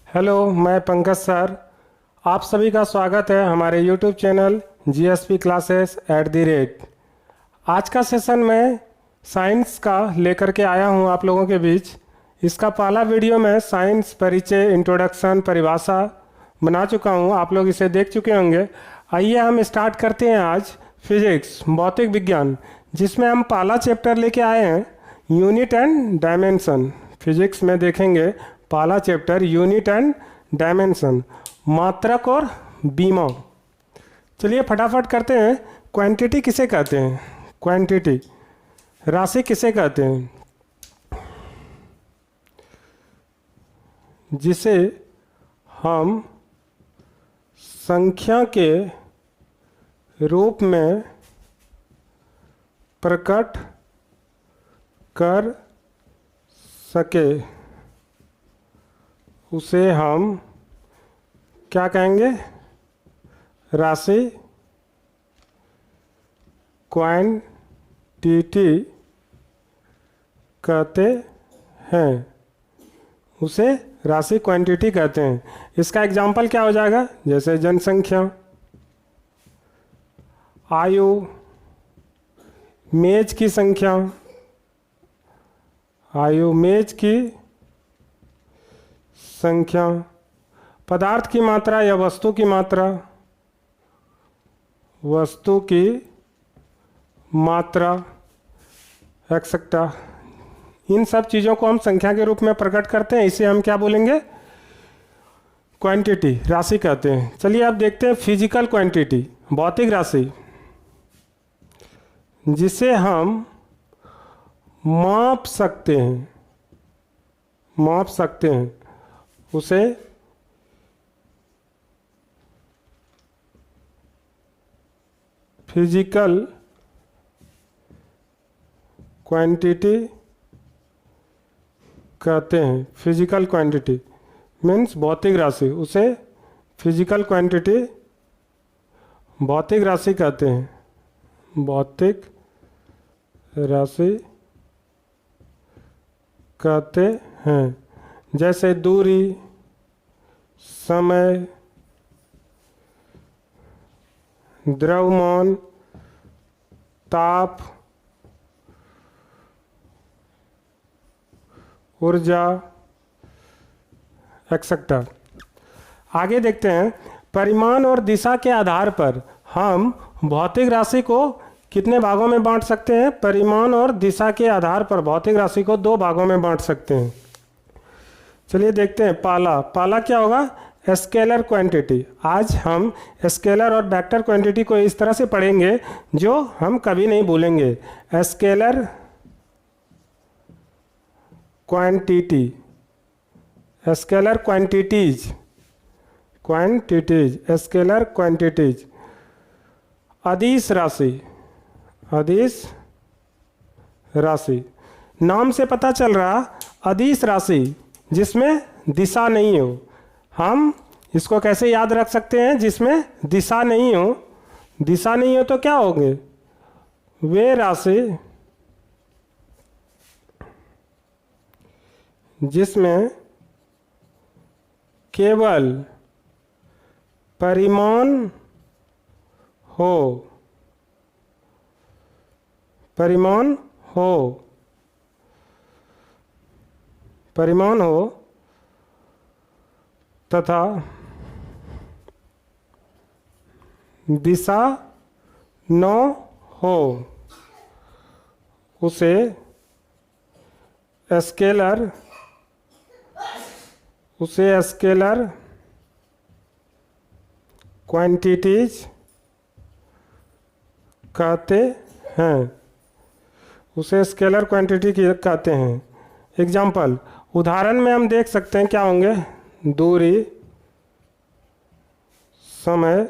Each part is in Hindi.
हेलो, मैं पंकज सर। आप सभी का स्वागत है हमारे यूट्यूब चैनल जीएसपी क्लासेस @ आज का सेशन मैं साइंस का लेकर के आया हूं आप लोगों के बीच। इसका पहला वीडियो मैं साइंस परिचय, इंट्रोडक्शन, परिभाषा बना चुका हूं, आप लोग इसे देख चुके होंगे। आइए हम स्टार्ट करते हैं आज फिजिक्स, भौतिक विज्ञान, जिसमें हम पहला चैप्टर लेके आए हैं यूनिट एंड डायमेंशन। फिजिक्स में देखेंगे पहला चैप्टर यूनिट एंड डायमेंशन, मात्रक और बीमा। चलिए फटाफट करते हैं। क्वांटिटी किसे कहते हैं? क्वांटिटी, राशि किसे कहते हैं? जिसे हम संख्या के रूप में प्रकट कर सके उसे हम क्या कहेंगे? राशि, क्वांटिटी कहते हैं। उसे राशि, क्वांटिटी कहते हैं। इसका एग्जाम्पल क्या हो जाएगा? जैसे जनसंख्या, आयु, मेज की संख्या, आयु, मेज की संख्या, पदार्थ की मात्रा या वस्तु की मात्रा, वस्तु की मात्रा, एक्सेट्रा। इन सब चीज़ों को हम संख्या के रूप में प्रकट करते हैं, इसे हम क्या बोलेंगे? क्वांटिटी, राशि कहते हैं। चलिए अब देखते हैं फिजिकल क्वांटिटी, भौतिक राशि, जिसे हम माप सकते हैं, माप सकते हैं, उसे फिजिकल क्वांटिटी कहते हैं। फिजिकल क्वांटिटी मीन्स भौतिक राशि, उसे फिजिकल क्वांटिटी, भौतिक राशि कहते हैं। भौतिक राशि कहते हैं। जैसे दूरी, समय, द्रव्यमान, ताप, ऊर्जा, एक्सेट्रा। आगे देखते हैं, परिमाण और दिशा के आधार पर हम भौतिक राशि को कितने भागों में बांट सकते हैं? परिमाण और दिशा के आधार पर भौतिक राशि को 2 भागों में बांट सकते हैं। चलिए देखते हैं। पहला क्या होगा? Scalar quantity. आज हम स्केलर और वेक्टर क्वांटिटी को इस तरह से पढ़ेंगे जो हम कभी नहीं भूलेंगे। Scalar quantity, scalar quantities, quantities, scalar quantities. अदिश राशि, अदिश राशि, नाम से पता चल रहा अदिश राशि जिसमें दिशा नहीं हो। हम इसको कैसे याद रख सकते हैं? जिसमें दिशा नहीं हो। दिशा नहीं हो तो क्या होंगे? वे राशि जिसमें केवल परिमाण हो, परिमाण हो, परिमाण हो तथा दिशा न हो, उसे स्केलर, उसे स्केलर क्वांटिटीज कहते हैं। उसे स्केलर क्वांटिटी कहते हैं। एग्जाम्पल, उदाहरण में हम देख सकते हैं क्या होंगे? दूरी, समय,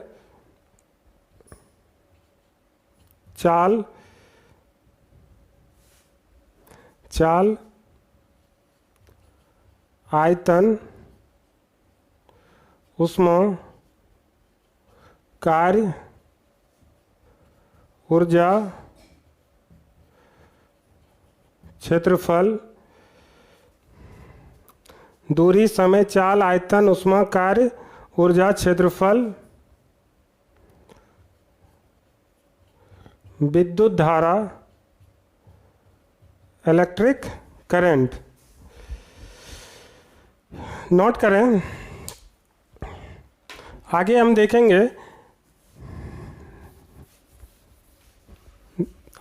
चाल, चाल, आयतन, ऊष्मा, कार्य, ऊर्जा, क्षेत्रफल, दूरी, समय, चाल, आयतन, ऊष्मा, कार्य, ऊर्जा, क्षेत्रफल, विद्युत धारा, इलेक्ट्रिक करंट। नोट करें, आगे हम देखेंगे,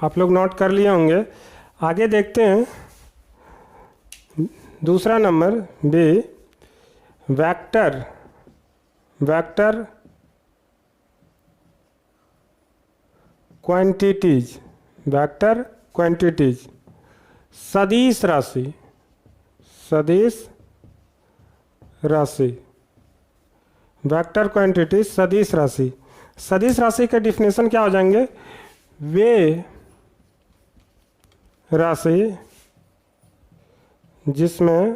आप लोग नोट कर लिए होंगे। आगे देखते हैं दूसरा number B, vector. Vector quantities. Vector quantities, सदिश राशि। सदिश राशि, वेक्टर क्वांटिटी, सदिश राशि। सदिश राशि के डिफिनेशन क्या हो जाएंगे? वे राशि जिसमें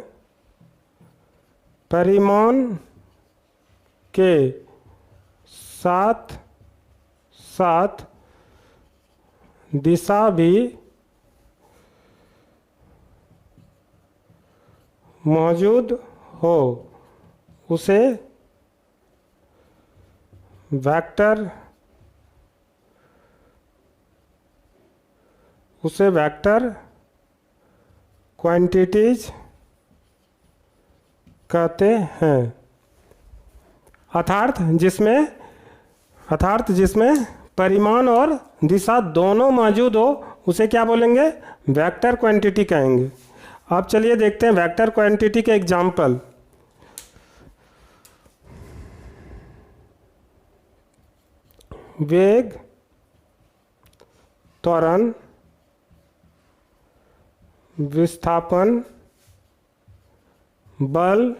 परिमाण के साथ साथ दिशा भी मौजूद हो, उसे वेक्टर क्वांटिटीज कहते हैं। अर्थात जिसमें परिमाण और दिशा दोनों मौजूद हो, उसे क्या बोलेंगे? वेक्टर क्वांटिटी कहेंगे। अब चलिए देखते हैं वेक्टर क्वांटिटी के एग्जाम्पल। वेग, त्वरण, विस्थापन, बल,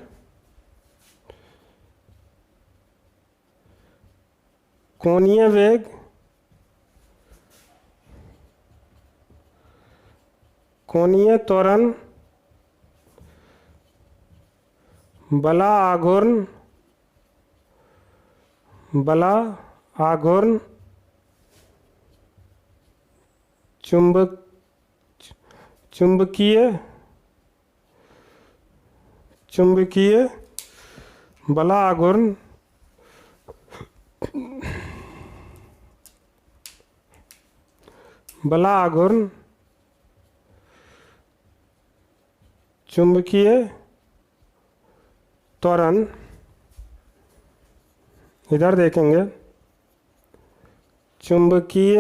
कोणीय वेग, कोणीय त्वरण, बला आघूर्ण, चुंबकीय बला आघूर्ण, चुंबकीय त्वरण, इधर देखेंगे, चुंबकीय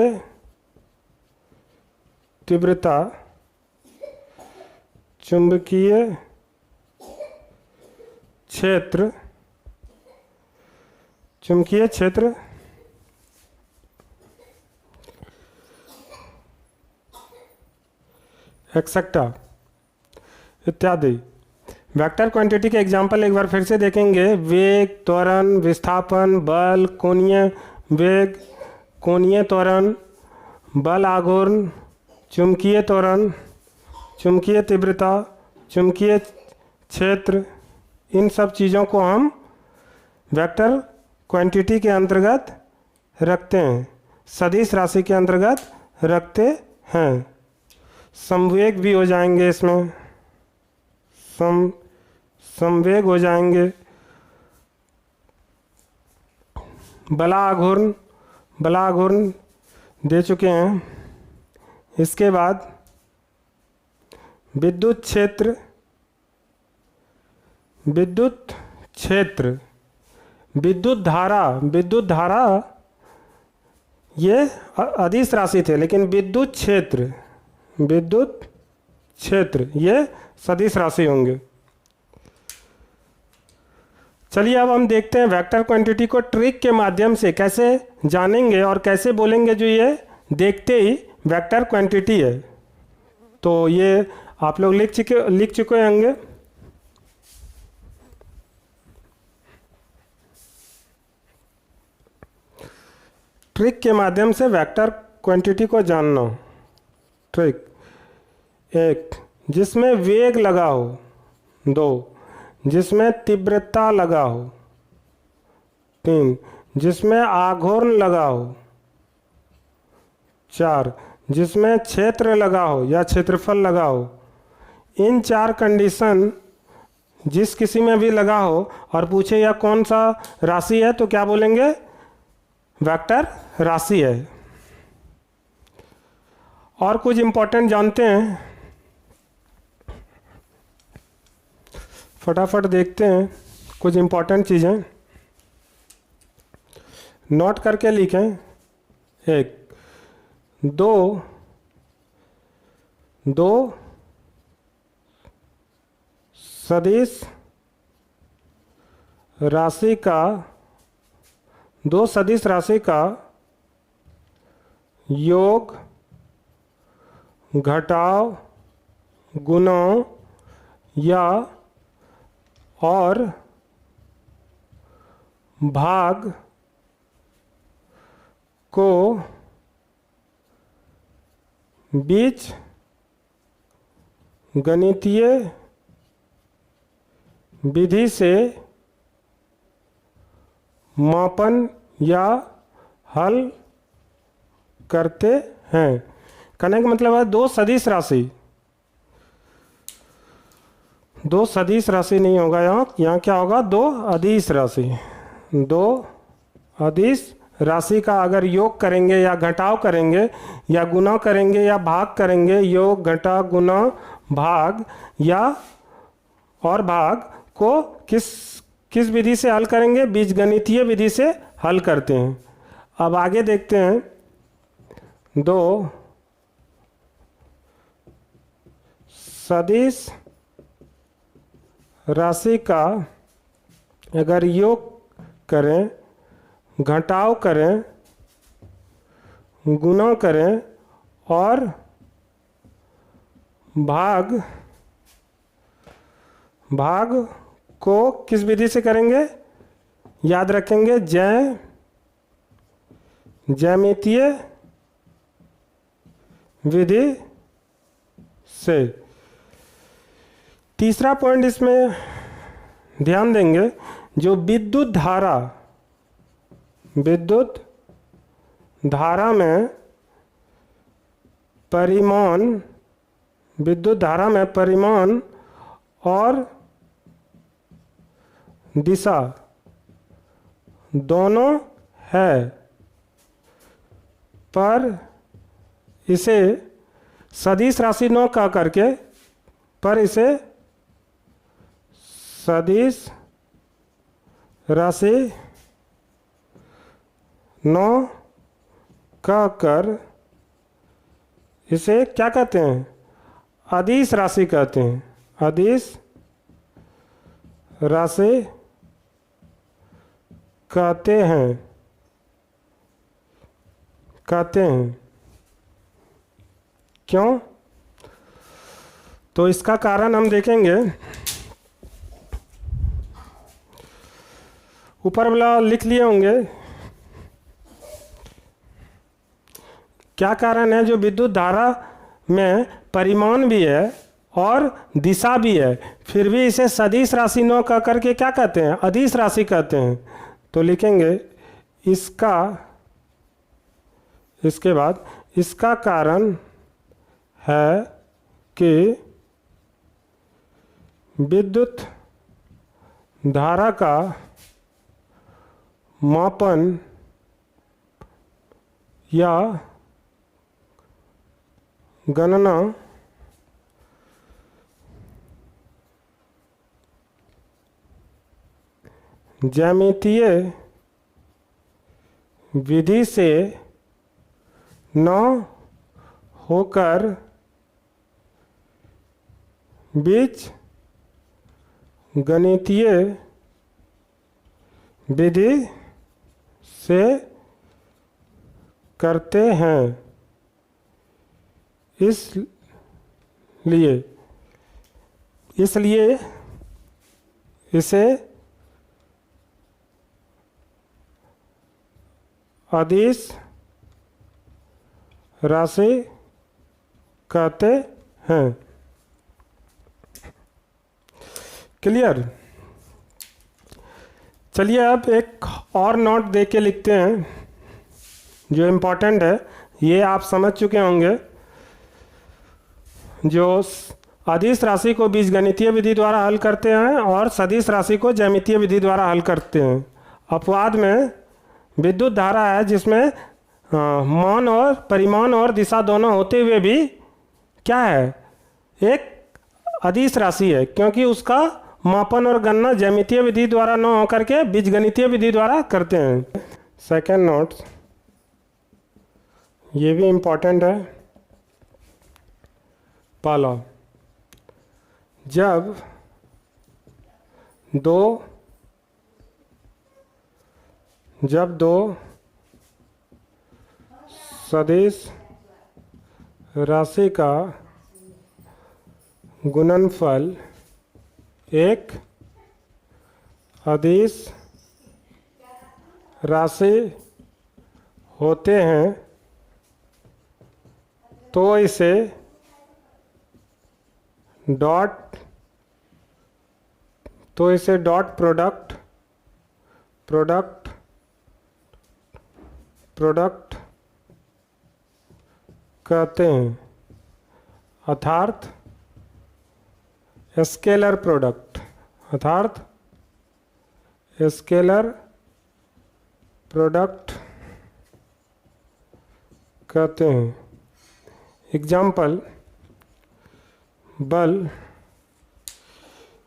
तीव्रता, चुंबकीय क्षेत्र, एक्सेट्रा इत्यादि। वेक्टर क्वांटिटी के एग्जाम्पल एक बार फिर से देखेंगे। वेग, त्वरण, विस्थापन, बल, कोणीय वेग, कोणीय त्वरण, बल आघूर्ण, चुंबकीय त्वरण, चुंबकीय तीव्रता, चुंबकीय क्षेत्र, इन सब चीज़ों को हम वेक्टर क्वांटिटी के अंतर्गत रखते हैं, सदिश राशि के अंतर्गत रखते हैं। संवेग भी हो जाएंगे इसमें, संवेग हो जाएंगे, बला आघूर्ण दे चुके हैं। इसके बाद विद्युत क्षेत्र, विद्युत धारा ये अदिश राशि थे, लेकिन विद्युत क्षेत्र ये सदिश राशि होंगे। चलिए अब हम देखते हैं वेक्टर क्वांटिटी को ट्रिक के माध्यम से कैसे जानेंगे और कैसे बोलेंगे जो ये देखते ही वेक्टर क्वांटिटी है। तो ये आप लोग लिख चुके होंगे। ट्रिक के माध्यम से वेक्टर क्वांटिटी को जानना। ट्रिक 1, जिसमें वेग लगा हो। 2, जिसमें तीव्रता लगा हो। 3, जिसमें आघूर्ण लगा हो। 4, जिसमें क्षेत्र लगा हो या क्षेत्रफल लगा हो। इन 4 कंडीशन जिस किसी में भी लगा हो और पूछे यह कौन सा राशि है तो क्या बोलेंगे? वेक्टर राशि है। और कुछ इंपॉर्टेंट जानते हैं, फटाफट देखते हैं कुछ इंपॉर्टेंट चीज़ें, नोट करके लिखें। एक, दो सदिश राशि का, दो सदिश राशि का योग, घटाव, गुणों या और भाग को बीज गणितीय विधि से मापन या हल करते हैं। कहने का मतलब है दो सदिश राशि, दो सदिश राशि नहीं होगा यहाँ क्या होगा? दो अदिश राशि। दो अदिश राशि का अगर योग करेंगे या घटाव करेंगे या गुणा करेंगे या भाग करेंगे, योग घटा गुणा भाग या और भाग को किस विधि से हल करेंगे? बीजगणितीय विधि से हल करते हैं। अब आगे देखते हैं, दो सदिश राशि का अगर योग करें, घटाव करें, गुणा करें और भाग को किस विधि से करेंगे? याद रखेंगे ज्यामितीय विधि से। तीसरा पॉइंट इसमें ध्यान देंगे, जो विद्युत धारा में परिमाण, विद्युत धारा में परिमाण और दिशा दोनों है, पर इसे सदिश राशि न कह करके, पर इसे सदिश राशि न कह कर इसे क्या कहते हैं? अदिश राशि कहते हैं। अदिश राशि कहते हैं। क्यों? तो इसका कारण हम देखेंगे, ऊपर वाला लिख लिए होंगे। क्या कारण है? जो विद्युत धारा में परिमाण भी है और दिशा भी है, फिर भी इसे सदिश राशि न कह करके क्या कहते हैं? अदिश राशि कहते हैं। तो लिखेंगे इसके बाद इसका कारण है कि विद्युत धारा का मापन या गणना ज्यामितीय विधि से न होकर बीज गणितीय विधि से करते हैं। इसलिए इसे अदिश राशि कहते हैं। क्लियर? चलिए अब एक और नोट दे के लिखते हैं जो इम्पोर्टेंट है। ये आप समझ चुके होंगे, जो अदिश राशि को बीजगणितीय विधि द्वारा हल करते हैं और सदिश राशि को ज्यामितीय विधि द्वारा हल करते हैं। अपवाद में विद्युत धारा है जिसमें मान और परिमाण और दिशा दोनों होते हुए भी क्या है, एक अदिश राशि है, क्योंकि उसका मापन और गणना ज्यामितीय विधि द्वारा न होकर के बीजगणितीय विधि द्वारा करते हैं। सेकंड नोट्स, ये भी इम्पोर्टेंट है। पहला, जब दो सदिश राशि का गुणनफल एक अदिश राशि होते हैं तो इसे डॉट प्रोडक्ट कहते हैं, अर्थात स्केलर प्रोडक्ट कहते हैं।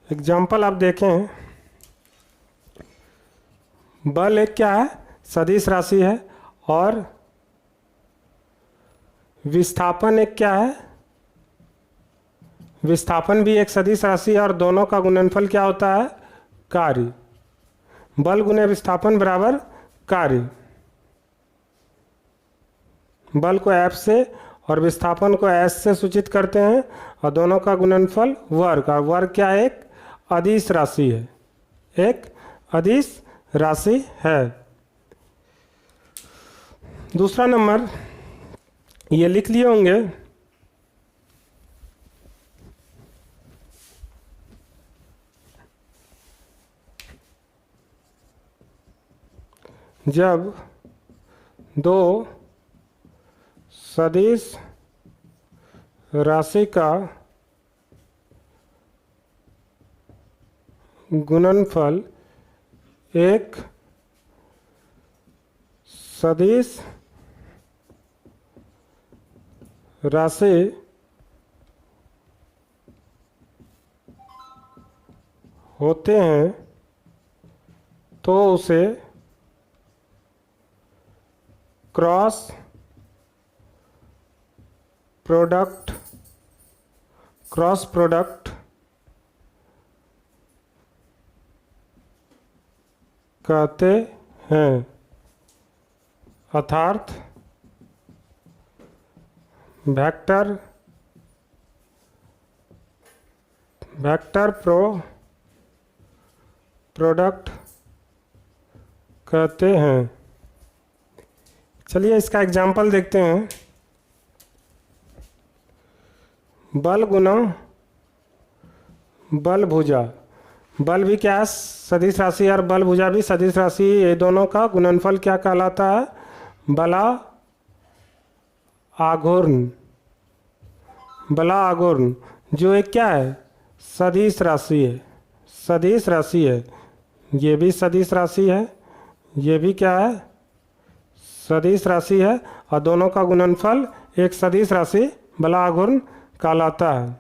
एग्जाम्पल आप देखें, बल एक क्या है, सदिश राशि है, और विस्थापन एक क्या है, विस्थापन भी एक सदिश राशि है, और दोनों का गुणनफल क्या होता है, कार्य। बल गुने विस्थापन बराबर कार्य। बल को F से और विस्थापन को S से सूचित करते हैं, और दोनों का गुणनफल वर्ग, और वर्ग क्या है, एक अदिश राशि है, एक अदिश राशि है। दूसरा नंबर ये लिख लिए होंगे, जब दो सदिश राशि का गुणनफल एक सदिश राशि होते हैं तो उसे क्रॉस प्रोडक्ट कहते हैं, अर्थात वेक्टर प्रोडक्ट कहते हैं। चलिए इसका एग्जाम्पल देखते हैं। बल गुना बल भुजा, बल भी क्या है, सदिश राशि, और बल भुजा भी सदिश राशि, ये दोनों का गुणनफल क्या कहलाता है, बला आघूर्ण, जो एक क्या है, सदिश राशि है, ये भी सदिश राशि है, ये भी क्या है, सदिश राशि है, और दोनों का गुणनफल एक सदिश राशि बला आघूर्ण कहलाता है।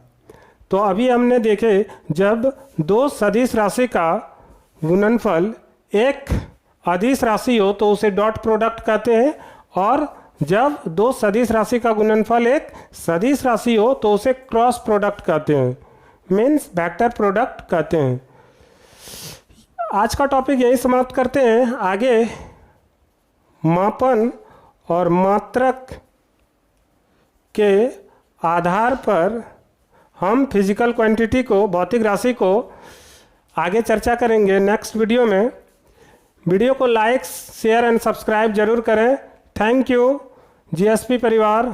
तो अभी हमने देखे, जब दो सदिश राशि का गुणनफल एक अदिश राशि हो तो उसे डॉट प्रोडक्ट कहते हैं, और जब दो सदिश राशि का गुणनफल एक सदिश राशि हो तो उसे क्रॉस प्रोडक्ट कहते हैं, मीन्स वेक्टर प्रोडक्ट कहते हैं। आज का टॉपिक यही समाप्त करते हैं। आगे मापन और मात्रक के आधार पर हम फिजिकल क्वांटिटी को, भौतिक राशि को आगे चर्चा करेंगे नेक्स्ट वीडियो में। वीडियो को लाइक, शेयर एंड सब्सक्राइब जरूर करें। थैंक यू जीएसपी परिवार।